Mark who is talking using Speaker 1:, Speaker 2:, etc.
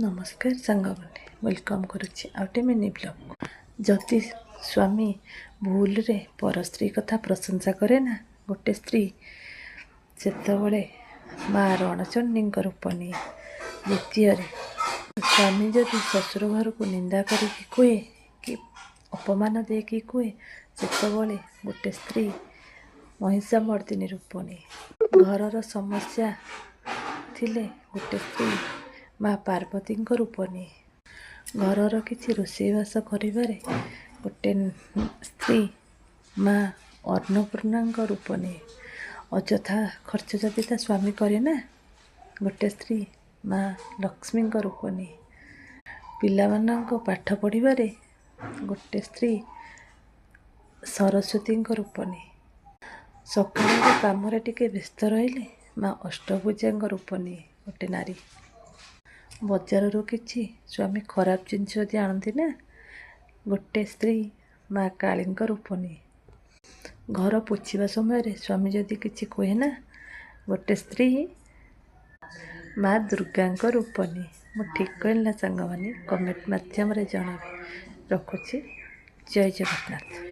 Speaker 1: नमस्कार सांगମାନେ welcome करुच्ची आउटे mini blog जदि स्वामी भूल रे पर स्त्री कथा प्रशंसा करे ना गोटे स्त्री सेतबले माँ रणचंडी रूप नहीं। द्वितीय स्वामी जदि ससुर घर को निंदा करके कहे कि अपमान देकी कहे सेतबले गोटे स्त्री महिषामर्दिनी रूप नहीं। घरर समस्या थिले गोटे स्त्री माँ पार्वती रूप नहीं। घरर किसी रोषेईवास करिबारे गोटे स्त्री माँ अन्नपूर्णा रूप नहीं। अଯଥା खर्च जदि ता स्वामी करे ना गोटे स्त्री माँ लक्ष्मी रूप नहीं। पिलामानंको पाठ पढ़िबारे गोटे स्त्री सरस्वती रूप नहीं। सकाळ काम टिके व्यस्त रहिले माँ अष्टभुजा रूप नहीं गोटे नारी। बजार किसी स्वामी खराब जिनस जदि आणती ना गोटे स्त्री माँ काली रूप नहीं। घर पोछा समय स्वामी जदि किसी कहे ना गोटे स्त्री माँ दुर्गा रूप नहीं। मु ठीक कहली ना सांग मैंने कमेंट मध्यम जन रखुची। जय जगन्नाथ।